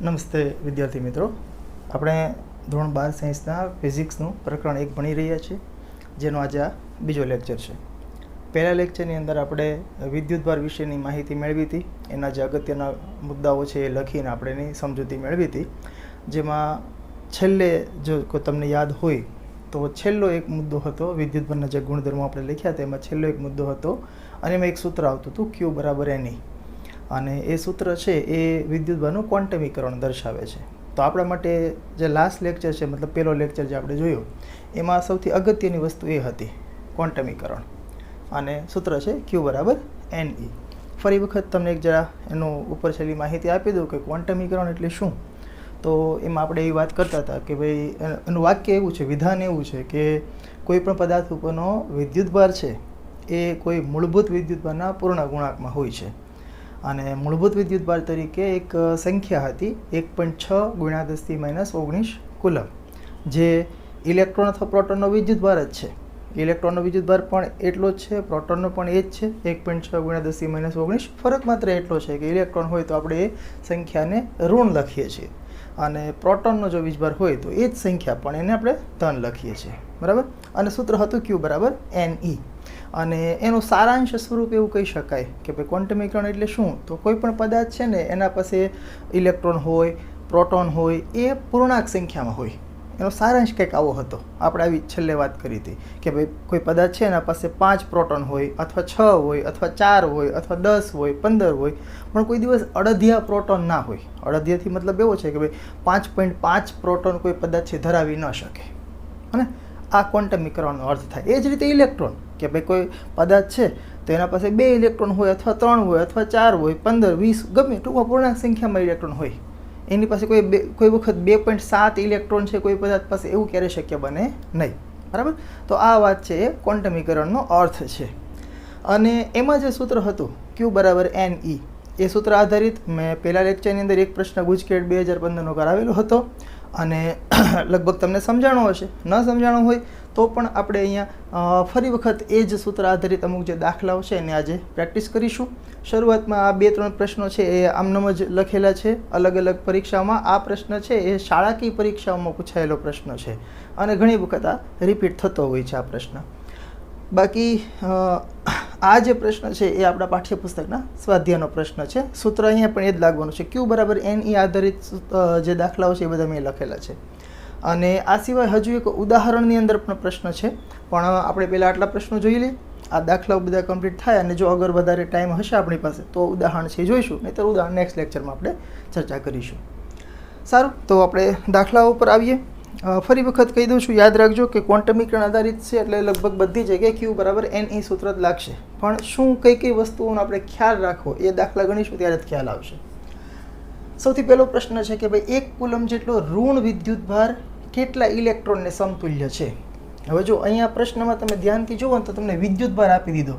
નમસ્તે વિદ્યાર્થી મિત્રો, આપણે ધોરણ 12 સાયન્સના ફિઝિક્સનું પ્રકરણ 1 ભણી રહ્યા છીએ, જેનો આજે આ બીજો લેક્ચર છે. પહેલા લેક્ચરની અંદર આપણે વિદ્યુતભાર વિશેની માહિતી મેળવી હતી. એના જે અગત્યના મુદ્દાઓ છે એ લખીને આપણે એની સમજૂતી મેળવી હતી. જેમાં છેલ્લે જો તમને યાદ હોય તો છેલ્લો એક મુદ્દો હતો વિદ્યુતભારના જે ગુણધર્મો આપણે લખ્યા હતા, એમાં છેલ્લો એક મુદ્દો હતો અને એમાં એક સૂત્ર આવતું હતું Q = NE, અને એ સૂત્ર છે એ વિદ્યુતભારનું ક્વોન્ટમીકરણ દર્શાવે છે. તો આપણા માટે જે લાસ્ટ લેક્ચર છે, મતલબ પહેલો લેક્ચર જે આપણે જોયો, એમાં સૌથી અગત્યની વસ્તુ એ હતી ક્વોન્ટમીકરણ, અને સૂત્ર છે Q = NE. ફરી વખત તમને એક જરા એનું ઉપર છેલ્લી માહિતી આપી દઉં કે ક્વોન્ટમીકરણ એટલે શું. તો એમાં આપણે એવી વાત કરતા હતા કે ભાઈ એનું વાક્ય એવું છે, વિધાન એવું છે કે કોઈ પણ પદાર્થ ઉપરનો વિદ્યુતભાર છે એ કોઈ મૂળભૂત વિદ્યુતભારના પૂર્ણ ગુણાંકમાં હોય છે. અને મૂળભૂત વિદ્યુતભાર તરીકે એક સંખ્યા હતી 1.6 × 10⁻19 કુલમ, જે ઇલેક્ટ્રોન અથવા પ્રોટોનનો વિદ્યુતભાર જ છે. ઇલેક્ટ્રોનનો વિદ્યુતભાર પણ એટલો જ છે, પ્રોટોનનો પણ એ જ છે, 1.6 × 10⁻19. ફરક માત્ર એટલો છે કે ઇલેક્ટ્રોન હોય તો આપણે એ સંખ્યાને ઋણ લખીએ છીએ, અને પ્રોટોનનો જો વીજભાર હોય તો એ જ સંખ્યા પણ એને આપણે ધન લખીએ છીએ, બરાબર. અને સૂત્ર હતું Q = NE. અને એનું સારાંશ સ્વરૂપ એવું કહી શકાય કે ભાઈ ક્વોન્ટમીકરણ એટલે શું, તો કોઈ પણ પદાર્થ છે ને એના પાસે ઇલેક્ટ્રોન હોય, પ્રોટોન હોય, એ પૂર્ણાંક સંખ્યામાં હોય. એનો સારાંશ કંઈક આવો હતો. આપણે આવી છેલ્લે વાત કરી હતી કે ભાઈ કોઈ પદાર્થ છે એના પાસે 5 પ્રોટોન હોય, અથવા 6 હોય, અથવા 4 હોય, અથવા 10 હોય, 15 હોય, પણ કોઈ દિવસ અડધિયા પ્રોટોન ના હોય. અડધિયાથી મતલબ એવો છે કે ભાઈ 5.5 પ્રોટોન કોઈ પદાર્થ છે ધરાવી ન શકે, અને આ ક્વોન્ટમીકરણનો અર્થ થાય. એ જ રીતે ઇલેક્ટ્રોન, કે ભાઈ કોઈ પદાર્થ છે તો એના પાસે 2 ઇલેક્ટ્રોન હોય, અથવા 3 હોય, અથવા 4 હોય, 15, 20, ગમે ટૂંકમાં પૂર્ણાંક સંખ્યામાં ઇલેક્ટ્રોન હોય. એની પાસે કોઈ વખત 2.7 ઇલેક્ટ્રોન છે કોઈ પદાર્થ પાસે, એવું ક્યારે શક્ય બને નહીં, બરાબર. તો આ વાત છે એ ક્વોન્ટમીકરણનો અર્થ છે. અને એમાં જે સૂત્ર હતું Q = NE, એ સૂત્ર આધારિત મેં પહેલા લેક્ચરની અંદર એક પ્રશ્ન ગુજકેટ 2015નો કરાવેલો હતો, અને લગભગ તમને સમજાણો હશે. ન સમજાણો હોય તો પણ આપણે અહીંયા ફરી વખત એ જ સૂત્ર આધારિત અમુક જે દાખલાઓ છે એને આજે પ્રેક્ટિસ કરીશું. શરૂઆતમાં આ 2-3 પ્રશ્નો છે એ આમનામ જ લખેલા છે અલગ અલગ પરીક્ષાઓમાં. આ પ્રશ્ન છે એ શાળાકીય પરીક્ષાઓમાં પૂછાયેલો પ્રશ્ન છે, અને ઘણી વખત આ રિપીટ થતો હોય છે આ પ્રશ્ન. બાકી આ જે પ્રશ્ન છે એ આપણા પાઠ્યપુસ્તકના સ્વાધ્યાયનો પ્રશ્ન છે. સૂત્ર અહીંયા પણ એ જ લાગવાનું છે. Q = NE આધારિત જે દાખલાઓ છે એ બધા મેં લખેલા છે. અને આ સિવાય હજુ એક ઉદાહરણની અંદર પણ પ્રશ્ન છે, પણ આપણે પહેલાં આટલા પ્રશ્નો જોઈ લઈએ. આ દાખલાઓ બધા કમ્પ્લીટ થાય, અને જો અગર વધારે ટાઈમ હશે આપણી પાસે તો ઉદાહરણ છે જોઈશું, નહીં તો ઉદાહરણ નેક્સ્ટ લેક્ચરમાં આપણે ચર્ચા કરીશું. સારું, તો આપણે દાખલાઓ ઉપર આવીએ. ફરી વખત કહી દઉં છું, યાદ રાખજો કે ક્વોન્ટમીકરણ આધારિત છે એટલે લગભગ બધી જગ્યાએ Q = NE સૂત્ર જ લાગશે. પણ શું કઈ કઈ વસ્તુઓનો આપણે ખ્યાલ રાખવો એ દાખલા ગણીશું ત્યારે જ ખ્યાલ આવશે. સૌથી પહેલો પ્રશ્ન છે કે ભાઈ 1 કુલમ જેટલો ઋણ વિદ્યુતભાર કેટલા ઇલેક્ટ્રોનને સમતુલ્ય છે. હવે જો અહીંયા પ્રશ્નમાં તમે ધ્યાનથી જુઓ તો તમને વિદ્યુતભાર આપી દીધો.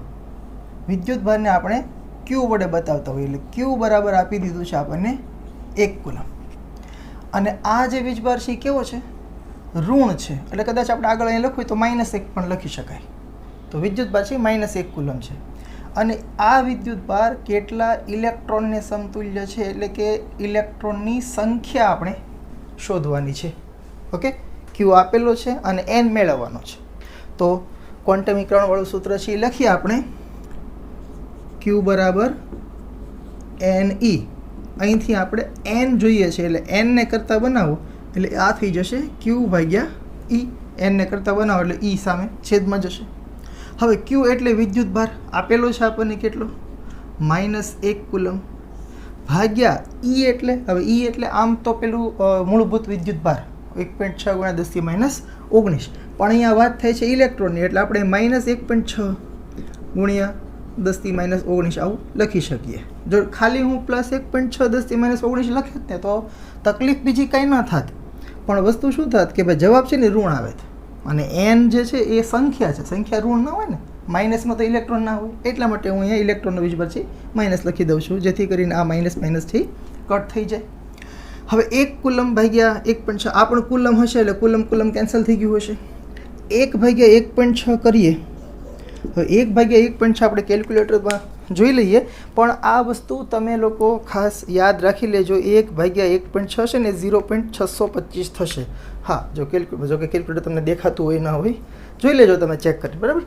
વિદ્યુતભારને આપણે Q વડે બતાવતા હોઈએ, એટલે Q બરાબર આપી દીધું છે આપણને 1 કુલમ. અને આ જે વીજભાર છે એ કેવો છે? ઋણ છે. એટલે કદાચ આપણે આગળ અહીં લખવું તો -1 પણ લખી શકાય. તો વિદ્યુતભાર છે -1 કુલમ છે. અને આ વિદ્યુતભાર કેટલા ઇલેક્ટ્રોનને સમતુલ્ય છે, એટલે કે ઇલેક્ટ્રોનની સંખ્યા આપણે શોધવાની છે. ઓકે, Q આપેલો છે અને N મેળવવાનો છે. તો ક્વોન્ટમીકરણવાળું સૂત્ર છે એ લખીએ આપણે. Q = NE. અહીંથી આપણે N જોઈએ છે, એટલે N ને કરતાં બનાવો એટલે આ થઈ જશે Q/E. N ને કરતાં બનાવો એટલે E સામે છેદમાં જશે. હવે Q એટલે વિદ્યુતભાર આપેલો છે આપણને કેટલો? -1 કુલમ, ભાગ્યા E એટલે, હવે E એટલે આમ તો પેલું મૂળભૂત વિદ્યુતભાર 1.6 × 10⁻19, પણ અહીંયા વાત થાય છે ઇલેક્ટ્રોનની, એટલે આપણે -1.6 × 10⁻19 આવું લખી શકીએ. જો ખાલી હું +1.6 10⁻19 લખે ને તો તકલીફ બીજી કાંઈ ન થાત, પણ વસ્તુ શું થાત કે ભાઈ જવાબ છે ને ઋણ આવે. અને N જે છે એ સંખ્યા છે, સંખ્યા ઋણ ના હોય ને, માઇનસમાં તો ઇલેક્ટ્રોન ના હોય, એટલા માટે હું અહીંયા ઇલેક્ટ્રોનનો વીજભાર છે માઇનસ લખી દઉં છું, જેથી કરીને આ માઇનસ થી કટ થઈ જાય. હવે 1 કુલમ ભાગ્યા 1.6, આ પણ કુલમ હશે એટલે કુલમ કેન્સલ થઈ ગયું હશે. 1/1.6 કરીએ તો 1/1.6 આપણે કેલ્ક્યુલેટરમાં જોઈ લઈએ, પણ આ વસ્તુ તમે લોકો ખાસ યાદ રાખી લેજો. 1/1.6 છે ને 0.625 થશે. હા, જો કે કેલ્ક્યુલેટર તમને દેખાતું હોય ના હોય, જોઈ લેજો તમે ચેક કરી, બરાબર.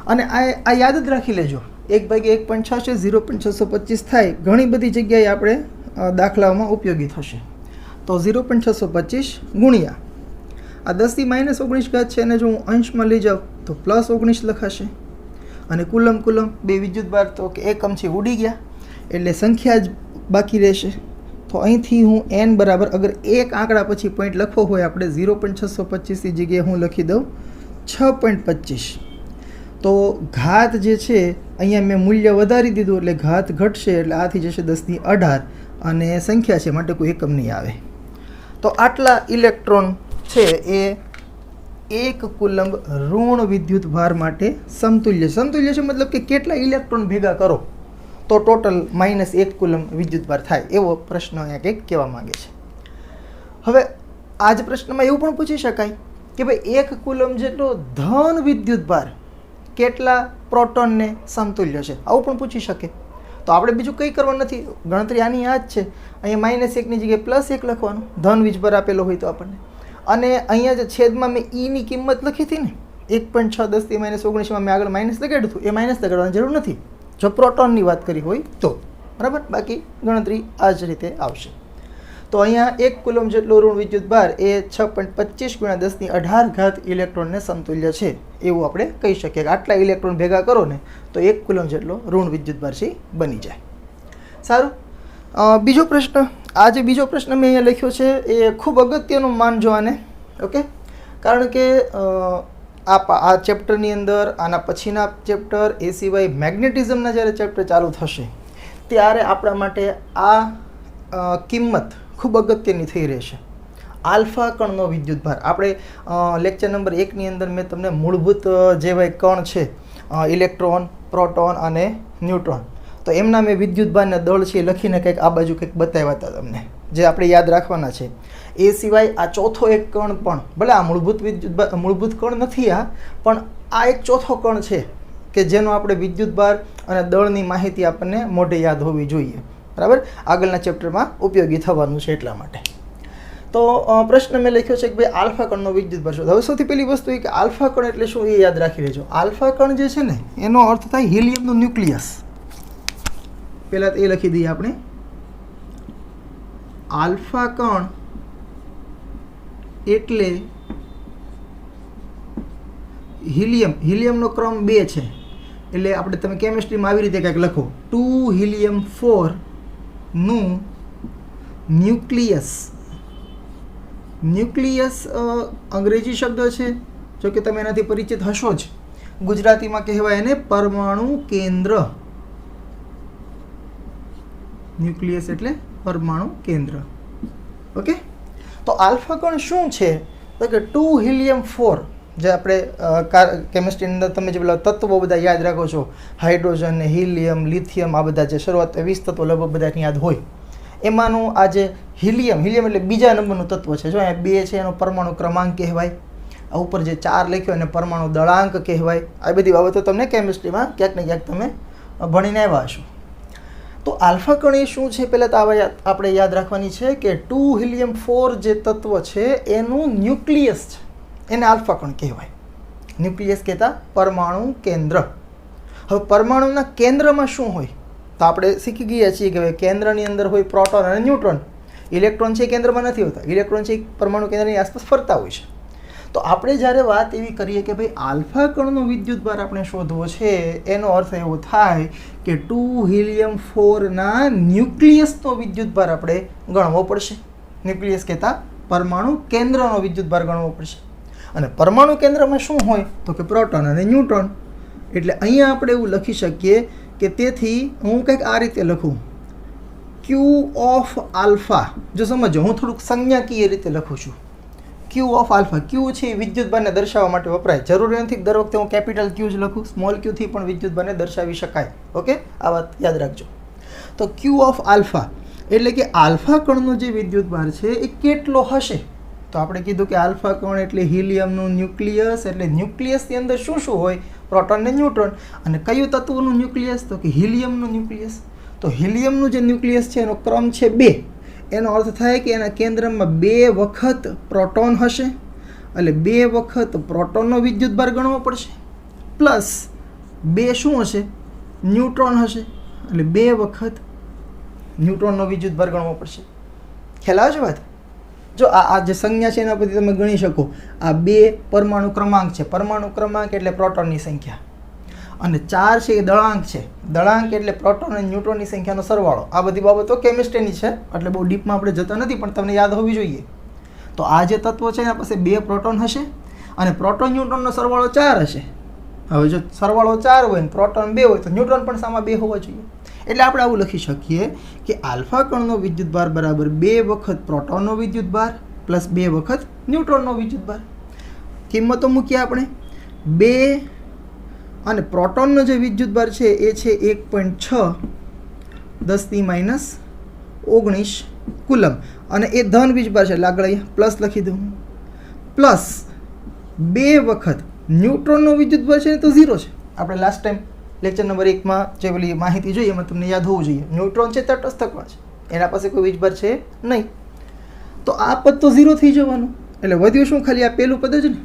અને આ યાદ જ રાખી લેજો, 1/1.6 છે 0.625 થાય. ઘણી બધી જગ્યાએ આપણે દાખલાઓમાં ઉપયોગી થશે. તો 0.625 ગુણ્યા આ 10⁻19 ઘાત છે, અને જો હું અંશમાં લઈ જાઉં તો +19 લખાશે. અને કુલમ બે વિદ્યુતભાર તો કે એકમ છે ઉડી ગયા, એટલે સંખ્યા જ બાકી રહેશે. તો અહીંથી હું n બરાબર, અગર એક આંકડા પછી પોઈન્ટ લખવો હોય આપણે 0.625ની જગ્યાએ હું લખી દઉં 6.25. તો ઘાત જે છે અહીંયા મેં મૂલ્ય વધારી દીધું, એટલે ઘાત ઘટશે, એટલે આથી જશે 10⁻18 અને સંખ્યા છે માટે કોઈ એકમ નહીં આવે. તો આટલા ઇલેક્ટ્રોન છે એ 1 કુલંબ ઋણ વિદ્યુત ભાર માટે સમતુલ્ય છે. મતલબ કે કેટલા ઇલેક્ટ્રોન ભેગા કરો તો ટોટલ -1 કુલંબ વિદ્યુત ભાર થાય, એવો પ્રશ્ન અહીંયા કંઈક કહેવા માંગે છે. હવે આ જ પ્રશ્નમાં એવું પણ પૂછી શકાય કે ભાઈ 1 કુલંબ જેટલો ધન વિદ્યુત ભાર કેટલા પ્રોટોનને સમતુલ્ય છે, આવું પણ પૂછી શકે. તો આપણે બીજું કંઈ કરવાનું નથી, ગણતરી આની આ જ છે. અહીંયા -1ની જગ્યાએ +1 લખવાનું, ધન વીજભાર આપેલો હોય તો આપણને. અને અહીંયા જે છેદમાં મેં ની કિંમત લખી હતી ને 1.6 10⁻19માં મેં આગળ માઇનસ લગાડ્યું હતું, એ માઇનસ લગાડવાની જરૂર નથી જો પ્રોટોનની વાત કરી હોય તો, બરાબર. બાકી ગણતરી આ જ રીતે આવશે. તો અહીંયા 1 કુલમ જેટલો ઋણ વિદ્યુત ભાર એ 6.25 × 10⁸ ઘાત ઇલેક્ટ્રોનને સમતુલ્ય છે, એવું આપણે કહી શકીએ. આટલા ઇલેક્ટ્રોન ભેગા કરો ને તો 1 કુલમ જેટલો ઋણ વિદ્યુત ભાર છે બની જાય. સારું, બીજો પ્રશ્ન. આ જે બીજો પ્રશ્ન મેં અહીંયા લખ્યો છે એ ખૂબ અગત્યનું માનજો આને, ઓકે. કારણ કે આ ચેપ્ટરની અંદર, આના પછીના ચેપ્ટર, એ સિવાય મેગ્નેટિઝમના જ્યારે ચેપ્ટર ચાલુ થશે ત્યારે આપણા માટે આ કિંમત ખૂબ અગત્યની થઈ રહેશે. આલ્ફા કણનો વિદ્યુત ભાર. આપણે લેક્ચર નંબર 1ની અંદર મેં તમને મૂળભૂત જેવાય કણ છે, ઇલેક્ટ્રોન, પ્રોટોન અને ન્યુટ્રોન, તો એમના મેં વિદ્યુતભારના દળ છે લખીને કંઈક આ બાજુ કંઈક બતાવ્યા હતા તમને, જે આપણે યાદ રાખવાના છે. એ સિવાય આ ચોથો એક કણ પણ, ભલે આ મૂળભૂત કણ નથી આ, પણ આ એક ચોથો કણ છે કે જેનો આપણે વિદ્યુતભાર અને દળની માહિતી આપણને મોઢે યાદ હોવી જોઈએ, બરાબર. આગળના ચેપ્ટરમાં ઉપયોગી થવાનું છે એટલા માટે. તો પ્રશ્ન મેં લખ્યો છે કે ભાઈ આલ્ફા કણનો વિદ્યુતભાર શોધો. હવે સૌથી પહેલી વસ્તુ એ કે આલ્ફા કણ એટલે શું એ યાદ રાખી લેજો. આલ્ફા કણ જે છે ને એનો અર્થ થાય હિલિયમનું ન્યુક્લિયસ. પહેલાં એ લખી દઈએ આપણે, આલ્ફા કણ એટલે હિલિયમનો ક્રમ 2 છે, એટલે આપણે તમે કેમિસ્ટ્રીમાં આવી રીતે કંઈક લખો, 2 હિલિયમ 4 નું ન્યુક્લિયસ અંગ્રેજી શબ્દ છે, જો કે તમે એનાથી પરિચિત હશો જ. ગુજરાતીમાં કહેવાય એને પરમાણુ કેન્દ્ર. ન્યુક્લિયસ એટલે પરમાણુ કેન્દ્ર, ઓકે. તો આલ્ફા કણ શું છે તો કે 2 હિલિયમ 4, જે આપણે કેમિસ્ટ્રીની અંદર તમે જે પેલા તત્વો બધા યાદ રાખો છો, હાઇડ્રોજન ને હિલિયમ, લિથિયમ, આ બધા જે શરૂઆત 20 તત્વો લગભગ બધાને યાદ હોય, એમાંનું આ જે હિલિયમ એટલે બીજા નંબરનું તત્વ છે. જો અહીંયા 2 છે એનો પરમાણુ ક્રમાંક કહેવાય, આ ઉપર જે 4 લખ્યો એને પરમાણુ દળાંક કહેવાય. આ બધી બાબતો તમને કેમિસ્ટ્રીમાં ક્યાંક ને ક્યાંક તમે ભણીને આવ્યા હશો. તો આલ્ફા કણ એ શું છે પહેલાં તો આપણે યાદ રાખવાની છે કે 2 હિલિયમ 4 જે તત્વ છે એનું ન્યુક્લિયસ છે, એને આલ્ફા કણ કહેવાય. ન્યુક્લિયસ કહેતા પરમાણુ કેન્દ્ર. હવે પરમાણુના કેન્દ્રમાં શું હોય તો આપણે શીખી ગયા છીએ કે કેન્દ્રની અંદર હોય પ્રોટોન અને ન્યુટ્રોન. ઇલેક્ટ્રોન છે કેન્દ્રમાં નથી હોતા, ઇલેક્ટ્રોન છે પરમાણુ કેન્દ્રની આસપાસ ફરતા હોય છે. તો આપણે જ્યારે વાત એવી કરીએ કે ભાઈ આલ્ફા કણનો વિદ્યુતભાર આપણે શોધવો છે, એનો અર્થ એવો થાય કે 2 હિલિયમ 4ના ન્યુક્લિયસનો વિદ્યુતભાર આપણે ગણવો પડશે. ન્યુક્લિયસ કહેતા પરમાણુ કેન્દ્રનો વિદ્યુતભાર ગણવો પડશે. અને પરમાણુ કેન્દ્રમાં શું હોય તો કે પ્રોટોન અને ન્યુટ્રોન. એટલે અહીંયા આપણે એવું લખી શકીએ કે તેથી હું કંઈક આ રીતે લખું, ક્યુ ઓફ આલ્ફા. જો સમજો, હું થોડુંક સંજ્ઞાકીય રીતે લખું છું. ક્યુ ઓફ આલ્ફા, ક્યુ છે એ વિદ્યુતભારને દર્શાવવા માટે વપરાય. જરૂરી નથી દર વખતે હું કેપિટલ ક્યુ જ લખું, સ્મોલ ક્યુથી પણ વિદ્યુતભારને દર્શાવી શકાય, ઓકે. આ વાત યાદ રાખજો. તો ક્યુ ઓફ આલ્ફા એટલે કે આલ્ફા કણનો જે વિદ્યુતભાર છે એ કેટલો હશે. તો આપણે કીધું કે આલ્ફા કણ એટલે હિલિયમનું ન્યુક્લિયસ, એટલે ન્યુક્લિયસની અંદર શું શું હોય પ્રોટોન ને ન્યુટ્રોન. અને કયું તત્વનું ન્યુક્લિયસ? તો કે હિલિયમનું ન્યુક્લિયસ. તો હિલિયમનું જે ન્યુક્લિયસ છે એનો ક્રમ છે 2. એનો અર્થ થાય કે એના કેન્દ્રમાં 2 વખત પ્રોટોન હશે, એટલે 2 વખત પ્રોટોનનો વિદ્યુતભાર ગણવો પડશે, પ્લસ 2 શું હશે? ન્યુટ્રોન હશે, એટલે 2 વખત ન્યુટ્રોનનો વિદ્યુતભાર ગણવો પડશે. ખ્યાલ આવે છે વાત? જો આ જે સંજ્ઞા છે એના પરથી તમે ગણી શકો. આ 2 પરમાણુ ક્રમાંક છે. પરમાણુ ક્રમાંક એટલે પ્રોટોનની સંખ્યા, અને 4 છે એ દળાંક છે. દળાંક એટલે પ્રોટોન અને ન્યુટ્રોનની સંખ્યાનો સરવાળો. આ બધી બાબતો કેમિસ્ટ્રીની છે, એટલે બહુ ડીપમાં આપણે જતા નથી, પણ તમને યાદ હોવી જોઈએ. તો આ જે તત્વો છે એના પાસે 2 પ્રોટોન હશે, અને પ્રોટોન ન્યુટ્રોનનો સરવાળો 4 હશે. હવે જો સરવાળો 4 હોય ને પ્રોટોન 2 હોય તો ન્યુટ્રોન પણ સામા 2 હોવા જોઈએ. એટલે આપણે આવું લખી શકીએ કે આલ્ફા કણનો વિદ્યુતભાર બરાબર 2 વખત પ્રોટોનનો વિદ્યુતભાર પ્લસ 2 વખત ન્યુટ્રોનનો વિદ્યુતભાર. કિંમતો મૂકીએ આપણે. 2 અને પ્રોટોનનો જે વિદ્યુતભાર છે એ છે 1.6 10⁻19 કુલમ, અને એ ધન વીજભાર છે એટલે આગળ અહીંયા પ્લસ લખી દઉં. પ્લસ 2 વખત ન્યુટ્રોનનો વિદ્યુતભાર છે તો 0 છે. આપણે લાસ્ટ ટાઈમ લેક્ચર નંબર 1માં જે પેલી માહિતી જોઈએ એમાં તમને યાદ હોવું જોઈએ. ન્યુટ્રોન છે તટસ્થ કણ છે, એના પાસે કોઈ વીજભાર છે નહીં. તો આ પદ તો 0 થઈ જવાનું, એટલે વધ્યું શું? ખાલી આ પહેલું પદ જ ને.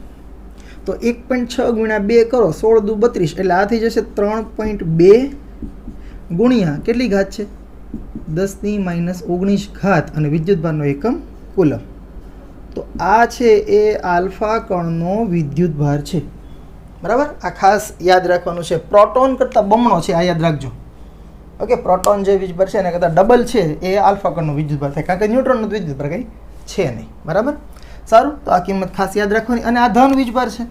તો 1.6 ગુણ્યા 2 કરો, 16 દુ 32, એટલે આ થઈ જશે 3.2 ગુણ્યા કેટલી ઘાત છે? 10⁻19 ઘાત, અને વિદ્યુતભારનો એકમ કુલમ. તો આ છે એ આલ્ફા કણનો વિદ્યુતભાર છે. બરાબર? આ ખાસ યાદ રાખવાનું છે. પ્રોટોન કરતાં બમણો છે, આ યાદ રાખજો. ઓકે, પ્રોટોન જે વીજભાર છે એના કરતાં ડબલ છે એ આલ્ફા કણનો વિદ્યુતભાર થાય, કારણ કે ન્યુટ્રોનનો વિદ્યુતભાર કંઈ છે નહીં. બરાબર? સારું, તો આ કિંમત ખાસ યાદ રાખવાની. અને આ ધન વીજભાર છે,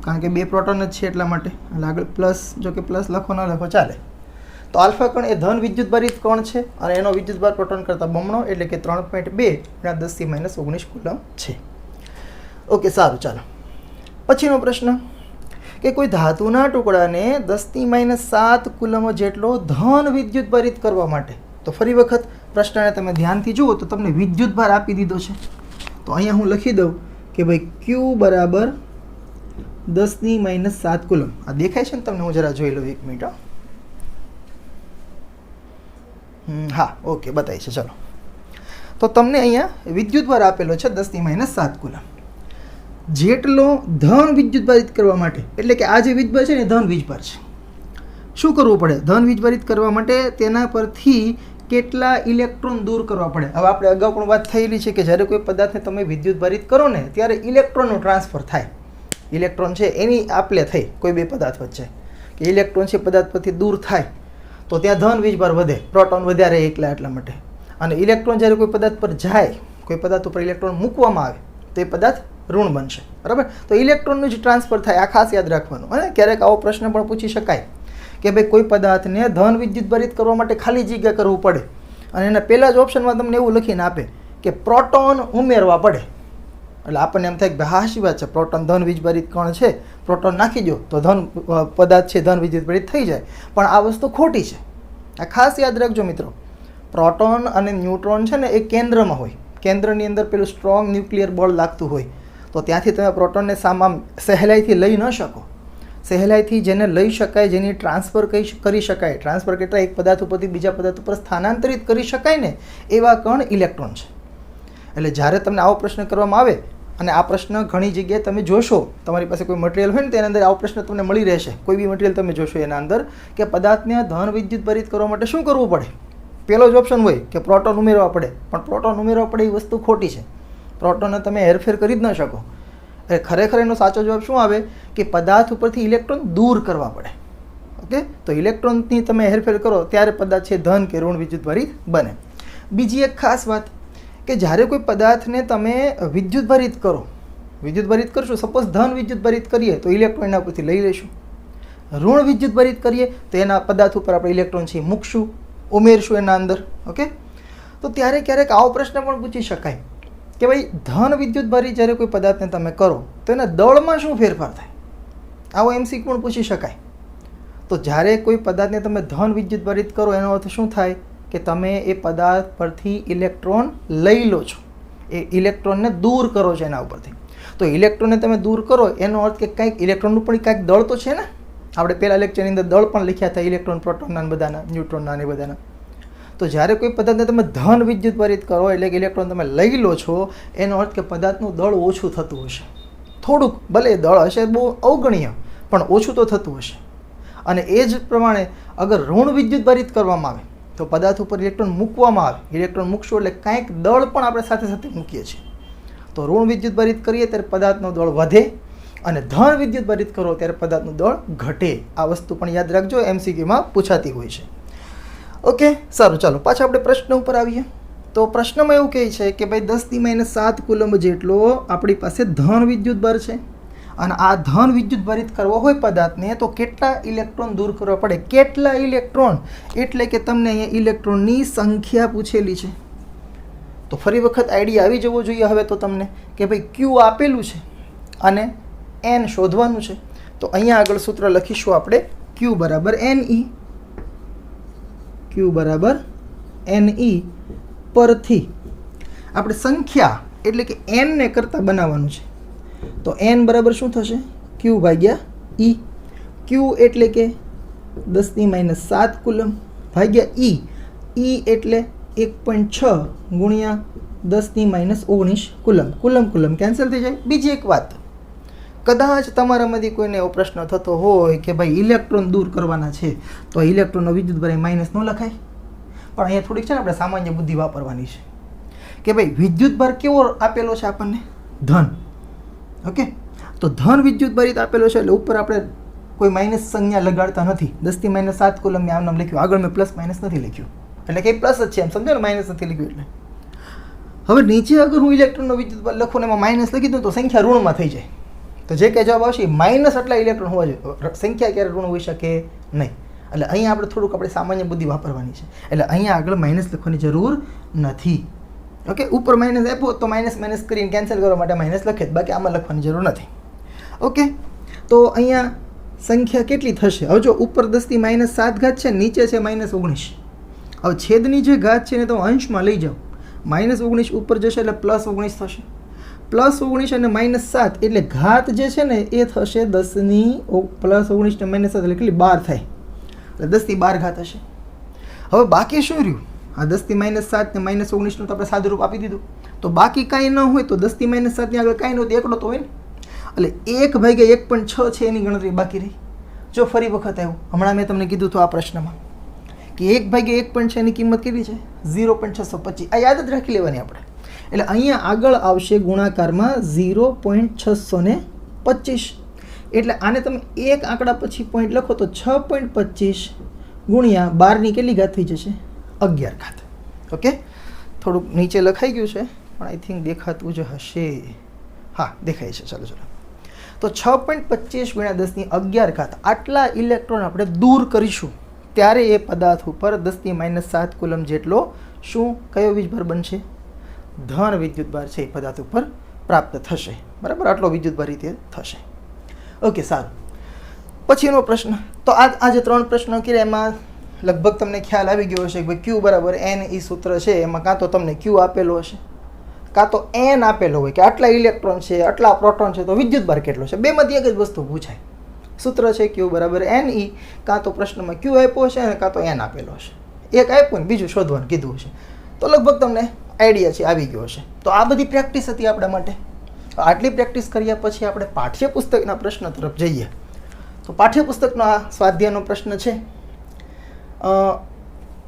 કારણ કે 2 પ્રોટોન જ છે એટલા માટે. એટલે આગળ પ્લસ, જો કે પ્લસ લખો ન લખો ચાલે. તો આલ્ફા કણ એ ધન વિદ્યુતભારિત કણ છે, અને એનો વિદ્યુતભાર પ્રોટોન કરતાં બમણો એટલે કે 3.2 × 10⁻19 કુલમ છે. ઓકે, સારું, ચાલો પછીનો પ્રશ્ન કે કોઈ ધાતુના ટુકડાને 10⁻7 કુલમ જેટલો ધન વિદ્યુતભારિત કરવા માટે. તો ફરી વખત પ્રશ્નને તમે ધ્યાનથી જુઓ તો તમને વિદ્યુતભાર આપી દીધો છે. તો અહીંયા હું લખી દઉં કે ભાઈ Q બરાબર 10⁻7 કુલમ. આ દેખાય છે ને તમને? હું જરા જોઈ લઉં, 1 મિનિટ. હા, ઓકે, બતાવી છે. ચલો, તો તમને અહીંયા વિદ્યુતભાર આપેલો છે 10⁻7 કુલમ જેટલો ધન વિદ્યુતભારિત કરવા માટે. એટલે કે આ જે વીજભાર છે ને ધન વીજભાર છે. શું કરવું પડે ધન વીજભારિત કરવા માટે? તેના પરથી કેટલા ઇલેક્ટ્રોન દૂર કરવા પડે. હવે આપણે અગાઉ પણ વાત થયેલી છે કે જ્યારે કોઈ પદાર્થને તમે વિદ્યુતભારિત કરો ને ત્યારે ઇલેક્ટ્રોનનું ટ્રાન્સફર થાય. ઇલેક્ટ્રોન છે એની આપલે થઈ કોઈ 2 પદાર્થ વચ્ચે, કે ઇલેક્ટ્રોન છે પદાર્થ પરથી દૂર થાય તો ત્યાં ધન વીજભાર વધે, પ્રોટોન વધ્યા રહે એટલા માટે. અને ઇલેક્ટ્રોન જ્યારે કોઈ પદાર્થ પર જાય, કોઈ પદાર્થ ઉપર ઇલેક્ટ્રોન મૂકવામાં આવે તો એ પદાર્થ ઋણ બનશે. બરાબર? તો ઇલેક્ટ્રોનનું જે ટ્રાન્સફર થાય આ ખાસ યાદ રાખવાનું. અને ક્યારેક આવો પ્રશ્ન પણ પૂછી શકાય કે ભાઈ કોઈ પદાર્થને ધન વિદ્યુતભારિત કરવા માટે ખાલી જગ્યા કરવું પડે, અને એના પહેલાં જ ઓપ્શનમાં તમને એવું લખીને આપે કે પ્રોટોન ઉમેરવા પડે. એટલે આપણને એમ થાય કે હા, સાચી વાત છે, પ્રોટોન ધન વીજભારિત કણ છે, પ્રોટોન નાખી દો તો ધન પદાર્થ છે ધન વિદ્યુતભારિત થઈ જાય. પણ આ વસ્તુ ખોટી છે. આ ખાસ યાદ રાખજો મિત્રો. પ્રોટોન અને ન્યુટ્રોન છે ને એ કેન્દ્રમાં હોય. કેન્દ્રની અંદર પેલું સ્ટ્રોંગ ન્યુક્લિયર બળ લાગતું હોય, તો ત્યાંથી તમે પ્રોટોનને સામા સહેલાઈથી લઈ ન શકો. સહેલાઈથી જેને લઈ શકાય, જેની ટ્રાન્સફર કરી શકાય, ટ્રાન્સફર કરતાં એક પદાર્થ ઉપરથી બીજા પદાર્થ ઉપર સ્થાનાંતરિત કરી શકાય ને એવા કણ ઇલેક્ટ્રોન છે. એટલે જ્યારે તમને આવો પ્રશ્ન કરવામાં આવે, અને આ પ્રશ્ન ઘણી જગ્યાએ તમે જોશો, તમારી પાસે કોઈ મટીરિયલ હોય ને તેના અંદર આવો પ્રશ્ન તમને મળી રહેશે. કોઈ બી મટીરિયલ તમે જોશો એના અંદર કે પદાર્થને ધન વિદ્યુતભારિત કરવા માટે શું કરવું પડે? પહેલો જ ઓપ્શન હોય કે પ્રોટોન ઉમેરવા પડે. પણ પ્રોટોન ઉમેરવા પડે એ વસ્તુ ખોટી છે. પ્રોટોનને તમે હેરફેર કરી જ ન શકો. એટલે ખરેખર એનો સાચો જવાબ શું આવે કે પદાર્થ ઉપરથી ઇલેક્ટ્રોન દૂર કરવા પડે. ઓકે, તો ઇલેક્ટ્રોનની તમે હેરફેર કરો ત્યારે પદાર્થ છે ધન કે ઋણ વિદ્યુતભારિત બને. બીજી એક ખાસ વાત કે જ્યારે કોઈ પદાર્થને તમે વિદ્યુતભારિત કરો, વિદ્યુતભારિત કરશું, સપોઝ ધન વિદ્યુતભારિત કરીએ તો ઇલેક્ટ્રોન એના ઉપરથી લઈ લઈશું. ઋણ વિદ્યુતભારિત કરીએ તો એના પદાર્થ ઉપર આપણે ઇલેક્ટ્રોન છે મૂકશું, ઉમેરશું એના અંદર. ઓકે, તો ત્યારે ક્યારેક આવો પ્રશ્ન પણ પૂછી શકાય કે ભાઈ ધન વિદ્યુતભારિત જ્યારે કોઈ પદાર્થને તમે કરો તો એના દળમાં શું ફેરફાર થાય? આવો MCQ પણ પૂછી શકાય. તો જ્યારે કોઈ પદાર્થને તમે ધન વિદ્યુતભારિત કરો એનો અર્થ શું થાય કે તમે એ પદાર્થ પરથી ઇલેક્ટ્રોન લઈ લો છો, એ ઇલેક્ટ્રોનને દૂર કરો છો એના ઉપરથી. તો ઇલેક્ટ્રોનને તમે દૂર કરો એનો અર્થ કે કંઈક ઇલેક્ટ્રોનનું પણ કંઈક દળ તો છે ને. આપણે પહેલા લેક્ચરની અંદર દળ પણ લખ્યા હતા, ઇલેક્ટ્રોન, પ્રોટોનના ને બધાના, ન્યુટ્રોનના ને બધાના. તો જ્યારે કોઈ પદાર્થને તમે ધન વિદ્યુતભારિત કરો એટલે કે ઇલેક્ટ્રોન તમે લઈ લો છો, એનો અર્થ કે પદાર્થનું દળ ઓછું થતું હશે. થોડુંક ભલે દળ હશે બહુ અવગણ્ય, પણ ઓછું તો થતું હશે. અને એ જ પ્રમાણે અગર ઋણ વિદ્યુતભારિત કરવામાં આવે તો પદાર્થ ઉપર ઇલેક્ટ્રોન મૂકવામાં આવે. ઇલેક્ટ્રોન મૂકશો એટલે કાંઈક દળ પણ આપણે સાથે સાથે મૂકીએ છીએ. તો ઋણ વિદ્યુતભારિત કરીએ ત્યારે પદાર્થનો દળ વધે અને ધન વિદ્યુતભારિત કરો ત્યારે પદાર્થનું દળ ઘટે. આ વસ્તુ પણ યાદ રાખજો, MCQમાં પૂછાતી હોય છે. ઓકે, સારું, ચાલો પાછા આપણે પ્રશ્ન ઉપર આવીએ. તો પ્રશ્નમાં એવું કહે છે કે ભાઈ 10⁻7 કુલંબ જેટલો આપણી પાસે ધન વિદ્યુતભાર છે અને આ ધન વિદ્યુતભારિત કરવો હોય પદાર્થને તો કેટલા ઇલેક્ટ્રોન દૂર કરવા પડે. કેટલા ઇલેક્ટ્રોન એટલે કે તમને અહીંયા ઇલેક્ટ્રોનની સંખ્યા પૂછેલી છે. તો ફરી વખત આઈડિયા આવી જવો જોઈએ હવે તો તમને કે ભાઈ ક્યુ આપેલું છે અને એન શોધવાનું છે. તો અહીંયા આગળ સૂત્ર લખીશું આપણે ક્યુ બરાબર NE. ક્યુ બરાબર NE પરથી આપણે સંખ્યા એટલે કે એનને કરતાં બનાવવાનું છે. તો એન બરાબર શું થશે? ક્યુ ભાગ્યા E. ક્યુ એટલે કે 10⁻7 કુલમ ભાગ્યા E. E એટલે 1.6 ગુણ્યા 10⁻19 કુલમ. કુલમ કેન્સલ થઈ જાય. બીજી એક વાત, કદાચ તમારામાંથી કોઈને એવો પ્રશ્ન થતો હોય કે ભાઈ ઇલેક્ટ્રોન દૂર કરવાના છે તો ઇલેક્ટ્રોનનો વિદ્યુતભાર માઇનસ ન લખાય. પણ અહીંયા થોડીક છે ને આપણે સામાન્ય બુદ્ધિ વાપરવાની છે કે ભાઈ વિદ્યુતભાર કેવો આપેલો છે આપણને? ધન. ઓકે, તો ધન વિદ્યુતભારિત આપેલો છે એટલે ઉપર આપણે કોઈ માઇનસ સંજ્ઞા લગાડતા નથી. 10⁻7 કુલમ મેં આમ નામ લખ્યું, આગળ મેં પ્લસ માઇનસ નથી લખ્યું, એટલે કે પ્લસ જ છે એમ સમજો ને, માઇનસ નથી લખ્યું એટલે. હવે નીચે અગર હું ઇલેક્ટ્રોનનો વિદ્યુતભાર લખું ને એમાં માઇનસ લખી દઉં તો સંખ્યા ઋણમાં થઈ જાય. તો જે કંઈ જવાબ આવશે માઇનસ એટલા ઇલેક્ટ્રોન હોવા જોઈએ, સંખ્યા ક્યારે ઋણ હોઈ શકે નહીં. એટલે અહીંયા આપણે થોડુંક આપણે સામાન્ય બુદ્ધિ વાપરવાની છે. એટલે અહીંયા આગળ માઇનસ લખવાની જરૂર નથી. ઓકે, ઉપર માઇનસ આપ્યો તો માઇનસ કરીને કેન્સલ કરવા માટે માઇનસ લખે જ, બાકી આમાં લખવાની જરૂર નથી. ઓકે, તો અહીંયા સંખ્યા કેટલી થશે? હવે જો ઉપર 10⁻7 ઘાત છે, નીચે છે -19. હવે છેદની જે ઘાત છે ને તો અંશમાં લઈ જાઓ. -19 ઉપર જશે એટલે +19 થશે. +19 અને -7 એટલે ઘાત જે છે ને એ થશે 10ની +19 ને -7 એટલે કેટલી 12 થાય. એટલે 10⁻12 ઘાત હશે. હવે બાકી શું રહ્યું? આ 10⁻7 ને -19નું તો આપણે સાદું રૂપ આપી દીધું. તો બાકી કાંઈ ન હોય તો 10⁻7 ની આગળ કાંઈ નહોતું, એકડો તો હોય ને. એટલે 1/1.6 છે એની ગણતરી બાકી રહી. જો ફરી વખત આવ્યું, હમણાં મેં તમને કીધું હતું આ પ્રશ્નમાં કે 1/1.6 ની કિંમત કેટલી છે? 0.625. આ યાદ જ રાખી લેવાની આપણે. એટલે અહીંયા આગળ આવશે ગુણાકારમાં 0.625. એટલે આને તમે એક આંકડા પછી પોઈન્ટ લખો તો 6.25 ગુણ્યા 12ની કેટલી ઘાત થઈ જશે? 11 ઘાત. ઓકે, થોડુંક નીચે લખાઈ ગયું છે પણ આઈ થિંક દેખાતું જ હશે. હા, દેખાય છે. ચાલો તો 6.25 ગુણ્યા 10⁻11 ઘાત આટલા ઇલેક્ટ્રોન આપણે દૂર કરીશું ત્યારે એ પદાર્થ ઉપર 10⁻7 કુલમ જેટલો શું કયો વીજભાર બનશે? ધન વિદ્યુતભાર છે એ પદાર્થ ઉપર પ્રાપ્ત થશે. બરાબર, આટલો વિદ્યુતભાર રીતે થશે. ઓકે, સારું. પછીનો પ્રશ્ન. તો આ જે 3 પ્રશ્નો કર્યા એમાં લગભગ તમને ખ્યાલ આવી ગયો હશે કે ભાઈ ક્યુ બરાબર NE સૂત્ર છે એમાં કાં તો તમને ક્યુ આપેલો હશે કાં તો એન આપેલો હોય કે આટલા ઇલેક્ટ્રોન છે, આટલા પ્રોટોન છે, તો વિદ્યુતભાર કેટલો છે. બેમાંથી એક જ વસ્તુ પૂછાય. સૂત્ર છે ક્યુ બરાબર NE, કાં તો પ્રશ્નમાં ક્યુ આપ્યો હશે અને કાં તો એન આપેલો હશે. એક આપ્યું ને બીજું શોધવાનું કીધું હશે. તો લગભગ તમને આઈડિયા છે આવી ગયો હશે. તો આ બધી પ્રેક્ટિસ હતી આપણા માટે. આટલી પ્રેક્ટિસ કર્યા પછી આપણે પાઠ્યપુસ્તકના પ્રશ્ન તરફ જઈએ. તો પાઠ્યપુસ્તકનો આ સ્વાધ્યાયનો પ્રશ્ન છે.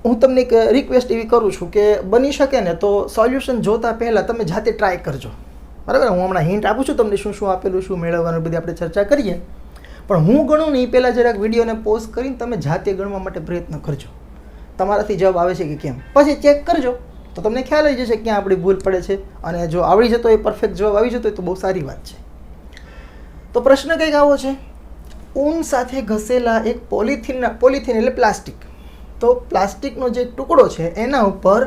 હું તમને એક રિક્વેસ્ટ એવી કરું છું કે બની શકે ને તો સોલ્યુશન જોતા પહેલાં તમે જાતે ટ્રાય કરજો. બરાબર, હું હમણાં હિન્ટ આપું છું તમને શું શું આપેલું, શું મેળવવાનું, બધી આપણે ચર્ચા કરીએ. પણ હું ગણું ને એ પહેલાં જરાક વિડીયોને પોઝ કરીને તમે જાતે ગણવા માટે પ્રયત્ન કરજો. તમારાથી જવાબ આવે છે કે કેમ, પછી ચેક કરજો તો તમને ખ્યાલ આવી જશે ક્યાં આપણી ભૂલ પડે છે. અને જો આવડી જતો હોય, પરફેક્ટ જવાબ આવી જતો હોય તો બહુ સારી વાત છે. તો પ્રશ્ન કંઈક આવો છે. ઊન સાથે ઘસેલા એક પોલિથીન એટલે પ્લાસ્ટિક. તો પ્લાસ્ટિકનો જે ટુકડો છે એના ઉપર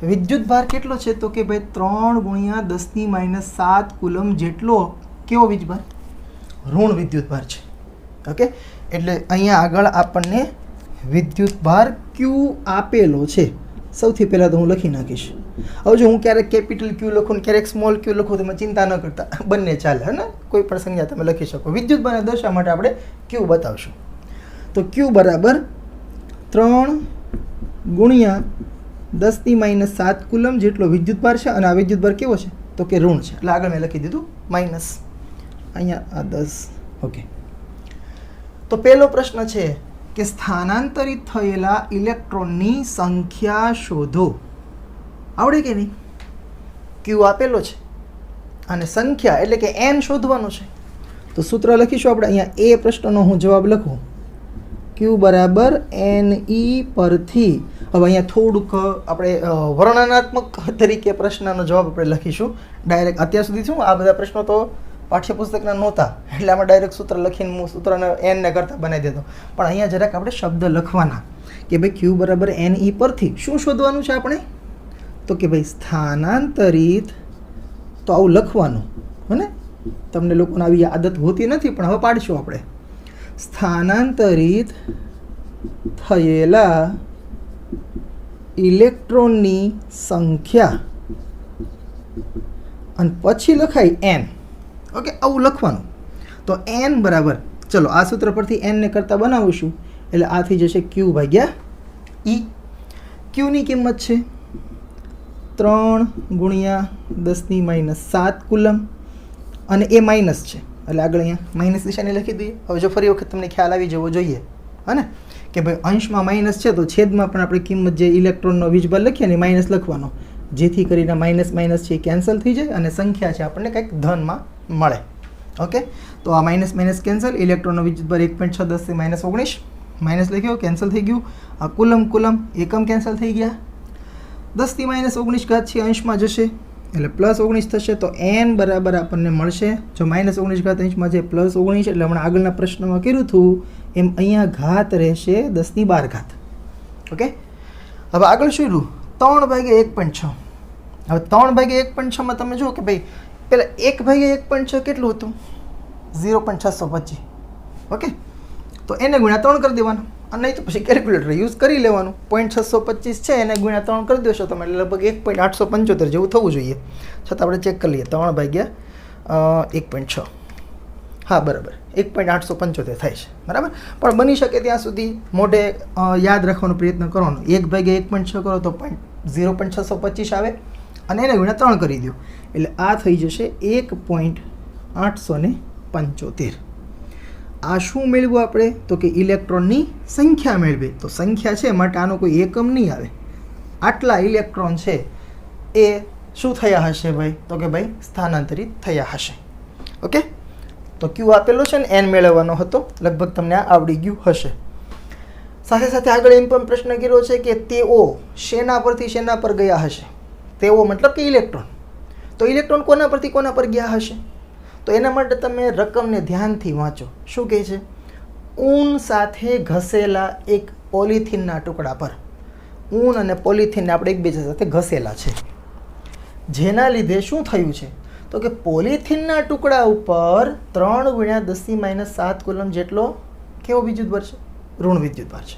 વિદ્યુતભાર કેટલો છે? તો કે ભાઈ 3 ગુણ્યા 10⁻7 કુલમ જેટલો કેવો વીજભાર? ઋણ વિદ્યુતભાર છે. ઓકે, એટલે અહીંયા આગળ આપણને વિદ્યુતભાર ક્યુ આપેલો છે. સૌથી પહેલાં તો હું લખી નાખીશ. હવે જો હું ક્યારેક કેપિટલ ક્યુ લખું ને ક્યારેક સ્મોલ ક્યુ લખું તમે ચિંતા ન કરતા, બંને ચાલે. હે ને, કોઈ પણ સંજ્ઞા તમે લખી શકો. વિદ્યુતભારને દર્શાવવા માટે આપણે ક્યુ બતાવશું. તો ક્યુ બરાબર 3 ગુણ્યા 10⁻7 કુલમ જેટલો વિદ્યુતભાર છે અને આ વિદ્યુતભાર કેવો છે તો કે ઋણ છે એટલે આગળ મેં લખી દીધું માઇનસ અહીંયા આ 10 ઓકે. તો પહેલો પ્રશ્ન છે કે સ્થાનાંતરિત થયેલા ઇલેક્ટ્રોનની સંખ્યા શોધો. આવડે કે નહીં? ક્યુ આપેલો છે અને સંખ્યા એટલે કે n શોધવાનું છે. તો સૂત્ર લખીશું આપણે અહીંયા એ પ્રશ્નનો હું જવાબ લખું ક્યુ બરાબર NE પરથી. હવે અહીંયા થોડુંક આપણે વર્ણનાત્મક તરીકે પ્રશ્નનો જવાબ આપણે લખીશું ડાયરેક્ટ. અત્યાર સુધી શું આ બધા પ્રશ્નો તો પાઠ્યપુસ્તકના નહોતા એટલે આમાં ડાયરેક્ટ સૂત્ર લખીને હું સૂત્રને n ને કરતાં બનાવી દેતો. પણ અહીંયા જરાક આપણે શબ્દ લખવાના કે ભાઈ ક્યુ બરાબર NE પરથી શું શોધવાનું છે આપણે તો કે ભાઈ સ્થાનાંતરિત. તો આવું લખવાનું હે ને. તમને લોકોને આવી આદત હોતી નથી પણ હવે પાડશું આપણે. સ્થાનાંતરિત થયેલા ઇલેક્ટ્રોનની સંખ્યા અને પછી લખાય n. ઓકે, આવું લખવાનું. તો n બરાબર ચલો આ સૂત્ર પરથી n ને કરતાં બનાવીશું એટલે આ થઈ જશે q ભાગ્યા e. ક્યુની કિંમત છે 3 ગુણ્યા 10⁻7 કુલમ અને એ માઇનસ છે એટલે આગળ અહીંયા માઇનસ નિશાની લખી દઈએ. હવે જો ફરી વખત તમને ખ્યાલ આવી જવો જોઈએ હે ને કે ભાઈ અંશમાં માઇનસ છે તો છેદમાં પણ આપણે કિંમત જે ઇલેક્ટ્રોનનો વીજભાર લખીએ ને માઇનસ લખવાનો જેથી કરીને માઇનસ માઇનસ છે એ કેન્સલ થઈ જાય અને સંખ્યા છે આપણને કંઈક ધનમાં મળે. ઓકે, તો આ માઇનસ માઇનસ કેન્સલ. ઇલેક્ટ્રોનનો વીજભાર 1.6 10 - 19 માઇનસ લખ્યો કેન્સલ થઈ ગયું. આ કુલમ એકમ કેન્સલ થઈ ગયા. 10 - 19 છે અંશમાં જશે એટલે +19 થશે. તો n બરાબર આપણને મળશે જો -19 અંશમાં છે +19 એટલે હમણાં આગળના પ્રશ્નમાં કર્યું હતું એમ અહીંયા ઘાત રહેશે 10⁻12. ઓકે, હવે આગળ શું રહ્યું 3/1.6. હવે 3/1.6 માં તમે જુઓ કે ભાઈ પેલા 1/1.6 કેટલું હતું 0.625. ઓકે, તો એને ગુણ્યા 3 કરી દેવાનું અને નહીં તો પછી કેલ્ક્યુલેટર યુઝ કરી લેવાનું. 0.625 છે એને ગુણ્યા 3 કરી દેશો તમે એટલે લગભગ 1.875 જેવું થવું જોઈએ. છતાં આપણે ચેક કરી લઈએ 3/1.6. હા બરાબર 1.875 થાય છે બરાબર. પણ બની શકે ત્યાં સુધી મોઢે યાદ રાખવાનો પ્રયત્ન કરવાનો. 1/1.6 કરો તો 0.625 આવે અને એને ગુણ્યા 3 કરી દો એટલે આ થઈ જશે 1.875. આ શું મેળવ્યું આપણે તો કે ઇલેક્ટ્રોનની સંખ્યા મેળવી. તો સંખ્યા છે માટે આનો કોઈ એકમ નહીં આવે. આટલા ઇલેક્ટ્રોન છે એ શું થયા હશે ભાઈ તો કે ભાઈ સ્થાનાંતરિત થયા હશે. ઓકે, તો ક્યુ આપેલો છે ને n મેળવવાનો હતો લગભગ તમને આ આવડી ગયું હશે. સાથે સાથે આગળ એમ પણ પ્રશ્ન કર્યો છે કે તેઓ શેના પરથી શેના પર ગયા હશે. તેઓ મતલબ કે ઇલેક્ટ્રોન. તો ઇલેક્ટ્રોન કોના પરથી કોના પર ગયા હશે તો એના માટે તમે રકમને ધ્યાનથી વાંચો. શું કહે છે ઊન સાથે ઘસેલા એક પોલિથીનના ટુકડા પર. ઊન અને પોલિથીનને આપણે એકબીજા સાથે ઘસેલા છે જેના લીધે શું થયું છે તો કે પોલિથીનના ટુકડા ઉપર 3 ગુણ્યા 10⁻7 કુલમ જેટલો કેવો વિદ્યુતભાર છે ઋણ વિદ્યુતભાર છે.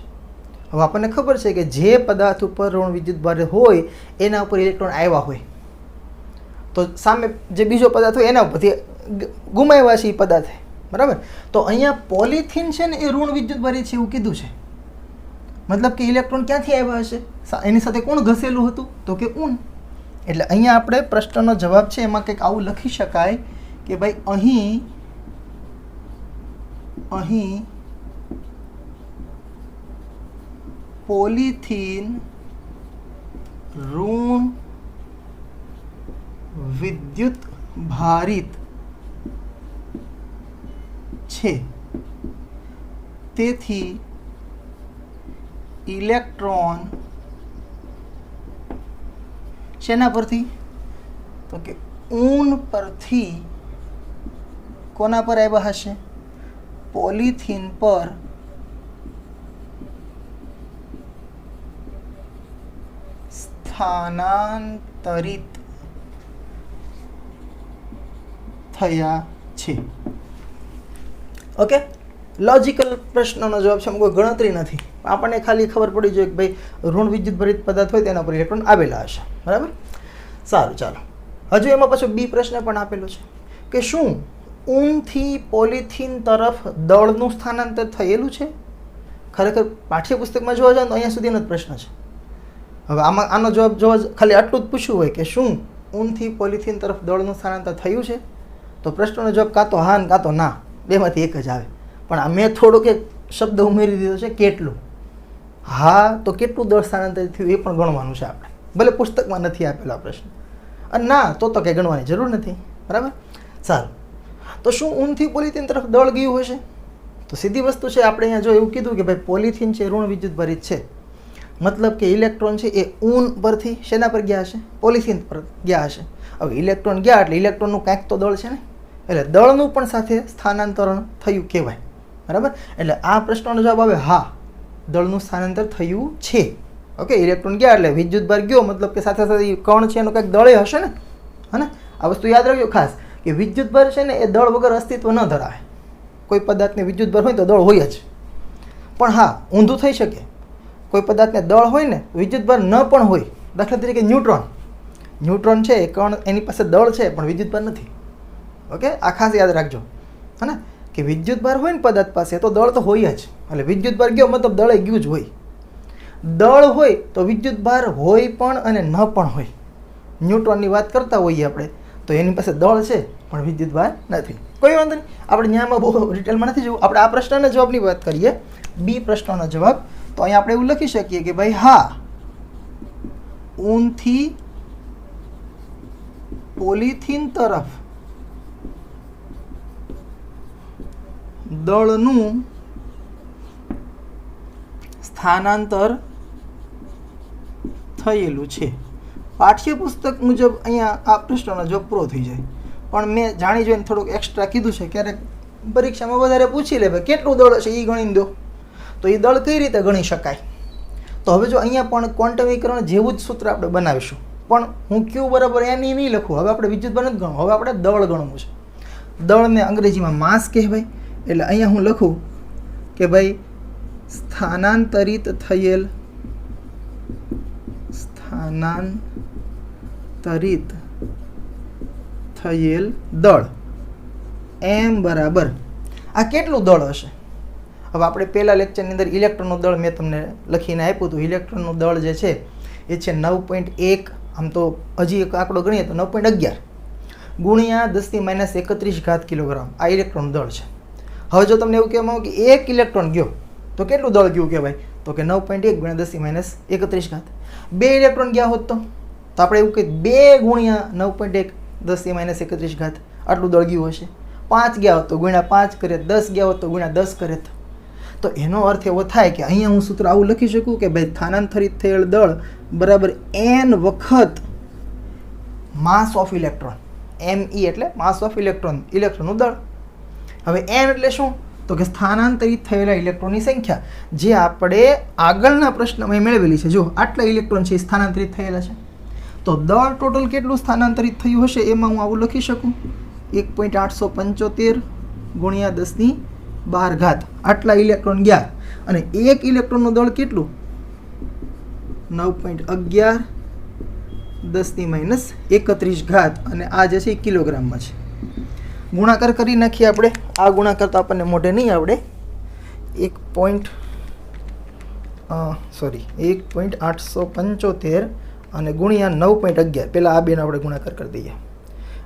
હવે આપણને ખબર છે કે જે પદાર્થ ઉપર ઋણ વિદ્યુતભાર હોય એના ઉપર ઇલેક્ટ્રોન આવ્યા હોય તો સામે જે બીજો પદાર્થ હોય એના ઉપરથી ગુમાવ્યા છે એ પદાર્થ બરાબર. તો અહીંયા પોલિથીન છે ને એ ઋણ વિદ્યુતભારી છે એવું કીધું છે મતલબ કે ઇલેક્ટ્રોન ક્યાંથી આવ્યા હશે એની સાથે કોણ ઘસેલું હતું તો કે ઊન. એટલે અહીંયા આપણે પ્રશ્નનો જવાબ છે એમાં કંઈક આવું લખી શકાય કે ભાઈ અહીં પોલિથીન ઋણ વિદ્યુત ભારિત છે તેથી ઇલેક્ટ્રોન શેના પરથી તો કે ઊન પરથી કોના પર આવ્યા હશે પોલિથીન પર સ્થાનાંતરિત થયા છે. ઓકે, લોજિકલ પ્રશ્નનો જવાબ છે. કોઈ ગણતરી નથી આપણને ખાલી ખબર પડી જોઈએ કે ભાઈ ઋણ વિદ્યુતભરિત પદાર્થ હોય તેના પર ઇલેક્ટ્રોન આવેલા હશે બરાબર. સારું ચાલો હજુ એમાં પાછો બી પ્રશ્ન પણ આપેલો છે કે શું ઊનથી પોલિથીન તરફ દળનું સ્થાનાંતર થયેલું છે ખરેખર પાઠ્યપુસ્તકમાં જોવા જાવ તો અહીંયા સુધીનો જ પ્રશ્ન છે. હવે આમાં આનો જવાબ જોવા ખાલી આટલું જ પૂછ્યું હોય કે શું ઊનથી પોલિથીન તરફ દળનું સ્થાનાંતર થયું છે, તો પ્રશ્નનો જવાબ કાં તો હા ને કાં તો ના, બેમાંથી એક જ આવે. પણ આ મેં થોડોક એક શબ્દ ઉમેરી દીધો છે કેટલું. હા તો કેટલું દળ સ્થાનાંતરિત થયું એ પણ ગણવાનું છે આપણે, ભલે પુસ્તકમાં નથી આપેલા પ્રશ્ન. અને ના તો કંઈ ગણવાની જરૂર નથી. બરાબર. સારું, તો શું ઊનથી પોલિથીન તરફ દળ ગયું હશે? તો સીધી વસ્તુ છે, આપણે અહીંયા જો એવું કીધું કે ભાઈ પોલિથીન છે ઋણ વિદ્યુતભારિત છે, મતલબ કે ઇલેક્ટ્રોન છે એ ઊન પરથી શેના પર ગયા હશે? પોલિથીન પર ગયા હશે. હવે ઇલેક્ટ્રોન ગયા એટલે ઇલેક્ટ્રોનનું કાંઈક તો દળ છે ને, એટલે દળનું પણ સાથે સ્થાનાંતરણ થયું કહેવાય. બરાબર. એટલે આ પ્રશ્નનો જવાબ આવે હા, દળનું સ્થાનાંતર થયું છે. ઓકે, ઇલેક્ટ્રોન ગયા એટલે વિદ્યુતભાર ગયો, મતલબ કે સાથે સાથે કણ છે એનું કંઈક દળે હશે ને. હા, આ વસ્તુ યાદ રાખજો ખાસ કે વિદ્યુતભાર છે ને એ દળ વગર અસ્તિત્વ ન ધરાવે. કોઈ પદાર્થને વિદ્યુતભાર હોય તો દળ હોય જ. પણ હા, ઊંધું થઈ શકે, કોઈ પદાર્થને દળ હોય ને વિદ્યુતભાર ન પણ હોય. દાખલા તરીકે ન્યુટ્રોન છે એ કણ, એની પાસે દળ છે પણ વિદ્યુતભાર નથી. ઓકે, આ ખાસ યાદ રાખજો. હા ને, કે વિદ્યુતભાર હોય ને પદાર્થ પાસે તો દળ તો હોય જ. એટલે વિદ્યુતભાર ગયો મતલબ દળે ગયું જ હોય. દળ હોય તો વિદ્યુતભાર હોય પણ અને ન પણ હોય. ન્યુટ્રોનની વાત કરતા હોઈએ આપણે તો એની પાસે દળ છે પણ વિદ્યુતભાર નથી. કોઈ વાંધો નહીં, આપણે ન્યાયમાં બહુ ડિટેલમાં નથી જવું. આપણે આ પ્રશ્નના જવાબની વાત કરીએ, બી પ્રશ્નનો જવાબ. તો અહીંયા આપણે એવું લખી શકીએ કે ભાઈ હા, ઊનથી પોલિથીન તરફ દળનું સ્થાનાંતર થયેલું છે. પાઠ્યપુસ્તક મુજબ અહીંયા આ પ્રશ્નનો જવાબ પૂરો થઈ જાય, પણ મેં જાણી જોઈને થોડુંક એક્સ્ટ્રા કીધું છે. ક્યારેક પરીક્ષામાં વધારે પૂછી લે ભાઈ કેટલું દળ છે એ ગણી દો, તો એ દળ કઈ રીતે ગણી શકાય? તો હવે જો અહીંયા પણ ક્વોન્ટમીકરણ જેવું જ સૂત્ર આપણે બનાવીશું, પણ હું ક્યુ બરાબર એની નહીં લખું. હવે આપણે વિદ્યુતભાર નથી ગણવું, હવે આપણે દળ ગણવું છે. દળને અંગ્રેજીમાં માસ કહેવાય. એટલે અહીંયા હું લખું કે ભાઈ સ્થાનાંતરિત થયેલ દળ એમ બરાબર આ કેટલું દળ હશે? હવે આપણે પહેલા લેક્ચરની અંદર ઇલેક્ટ્રોનનું દળ મેં તમને લખીને આપ્યું હતું. ઇલેક્ટ્રોનનું દળ જે છે એ છે 9.1, આમ તો હજી એક આંકડો ગણીએ તો 9.11 ગુણ્યા 10⁻31 કિલોગ્રામ આ ઇલેક્ટ્રોનનું દળ છે. હવે જો તમને એવું કહેવામાં આવે કે એક ઇલેક્ટ્રોન ગયો તો કેટલું દળ ગયું કહેવાય? તો કે 9.1 ગુણ્યા 10⁻31. બે ઇલેક્ટ્રોન ગયા હોત તો આપણે એવું કહીએ 2 ગુણ્યા 9.1 10⁻31 આટલું દળ ગયું હશે. 5 ગયા હોત તો ગુણ્યા 5 કરે, 10 ગયા હોત તો ગુણ્યા 10 કરે. તો એનો અર્થ એવો થાય કે અહીંયા હું સૂત્ર આવું લખી શકું કે ભાઈ સ્થાનાંતરિત થયેલ દળ બરાબર n વખત માસ ઓફ ઇલેક્ટ્રોન. me એટલે માસ ઓફ ઇલેક્ટ્રોનનું દળ. હવે n એટલે શું? તો કે સ્થાનાંતરિત થયેલા ઇલેક્ટ્રોનની સંખ્યા, જે આપણે આગળના પ્રશ્નમાં મેળવેલી છે. જો આટલા ઇલેક્ટ્રોન છે એ સ્થાનાંતરિત થયેલા છે, તો દળ ટોટલ કેટલું સ્થાનાંતરિત થયું હશે એમાં હું આવું લખી શકું 1.875 ગુણ્યા 10⁻12 આટલા ઇલેક્ટ્રોન ગયા. અને એક ઇલેક્ટ્રોનનું દળ કેટલું? 9.11 10⁻31 અને આ જે છે એ કિલોગ્રામમાં છે. ગુણાકાર કરી નાખીએ આપણે. આ ગુણાકાર તો આપણને મોઢે નહીં આવડે. 1.875 અને ગુણ્યા 9.11, પહેલાં આ બેનો આપણે ગુણાકાર કરી દઈએ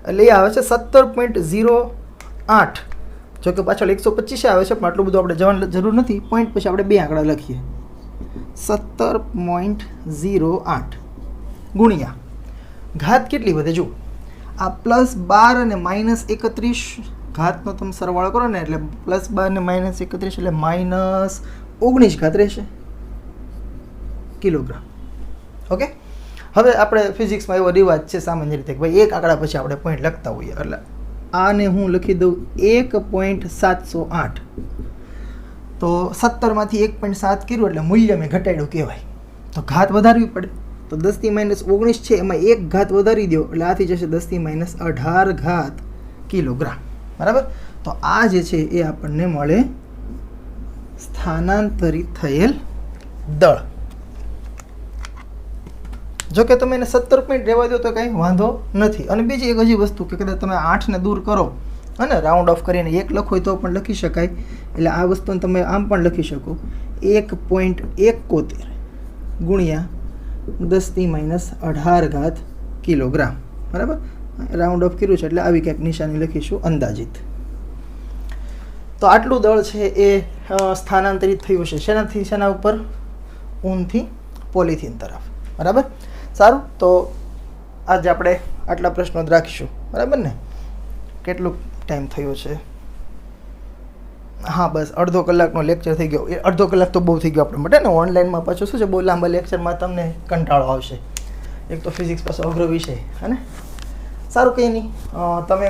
એટલે એ આવે છે 17.08. જો કે પાછળ 125 આવે છે પણ આટલું બધું આપણે જવાની જરૂર નથી. પોઈન્ટ પછી આપણે બે આંકડા લખીએ 17.08 ગુણ્યા ઘાત કેટલી વધે? જો આ +12 અને -31 ઘાતનો તમે સરવાળો કરો ને એટલે +12 અને -31 એટલે -19 રહેશે કિલોગ્રામ. ઓકે, હવે આપણે ફિઝિક્સમાં એવો રિવાજ છે સામાન્ય રીતે કે ભાઈ એક આંકડા પછી આપણે પોઈન્ટ લખતા હોઈએ. એટલે આને હું લખી દઉં 1.708. તો 17માંથી 1.7 કર્યું એટલે મૂલ્ય મેં ઘટાડ્યું કહેવાય. તો ઘાત વધારવી પડે, તો 10⁻19 છે એમાં એક ઘાત વધારી દો એટલે આથી જશે 10⁻18 કિલોગ્રામ. બરાબર. તો આ જે છે એ આપણને મળે સ્થાનાંતરિત થયેલ દળ. જો કે તમે એને 17 પોઈન્ટ રહેવા દો તો કંઈ વાંધો નથી. અને બીજી એક હજી વસ્તુ કે કદાચ તમે 8ને દૂર કરો અને રાઉન્ડ ઓફ કરીને 1 લખો તો પણ લખી શકાય. એટલે આ વસ્તુને તમે આમ પણ લખી શકો 1.71 ગુણ્યા 10⁻18 કિલોગ્રામ, બરાબર. રાઉન્ડ ઓફ કર્યું છે એટલે આવી કંઈક નિશાની લખીશું અંદાજિત. તો આટલું દળ છે એ સ્થાનાંતરિત થયું છે શેનાથી શેના ઉપર? ઊનથી પોલિથીન તરફ, બરાબર. સારું, તો આજે આપણે આટલા પ્રશ્નો જ રાખીશું, બરાબર ને? કેટલું ટાઈમ થયો છે? હા, બસ અડધો કલાકનો લેક્ચર થઈ ગયો. એ અડધો કલાક તો બહુ થઈ ગયો આપણે માટે ને. ઓનલાઈનમાં પાછું શું છે, બહુ લાંબા લેક્ચરમાં તમને કંટાળો આવશે. એક તો ફિઝિક્સ પાછો અઘરો વિષય, હે ને? સારું, કંઈ નહીં. તમે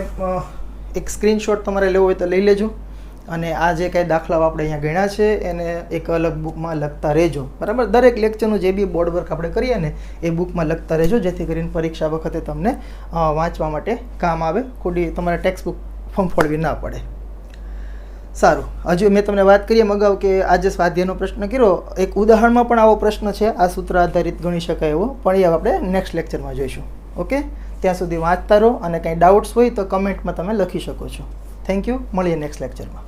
એક સ્ક્રીનશોટ તમારે લેવો હોય તો લઈ લેજો, અને આ જે કાંઈ દાખલાઓ આપણે અહીંયા ગણ્યા છે એને એક અલગ બુકમાં લખતા રહેજો, બરાબર. દરેક લેક્ચરનું જે બી બોર્ડ વર્ક આપણે કરીએ ને એ બુકમાં લખતા રહેજો, જેથી કરીને પરીક્ષા વખતે તમને વાંચવા માટે કામ આવે, ખોટી તમારે ટેક્સ્ટ બુક ફંફોડવી ના પડે. સારું, હજુ મેં તમને વાત કરી એમ અગાઉ કે આજે સ્વાધ્યાયનો પ્રશ્ન કર્યો, એક ઉદાહરણમાં પણ આવો પ્રશ્ન છે, આ સૂત્ર આધારિત ગણી શકાય એવો, પણ એ આપણે નેક્સ્ટ લેક્ચરમાં જોઈશું. ઓકે, ત્યાં સુધી વાંચતા રહો, અને કંઈ ડાઉટ્સ હોય તો કમેન્ટમાં તમે લખી શકો છો. થેન્ક યુ, મળીએ નેક્સ્ટ લેક્ચરમાં.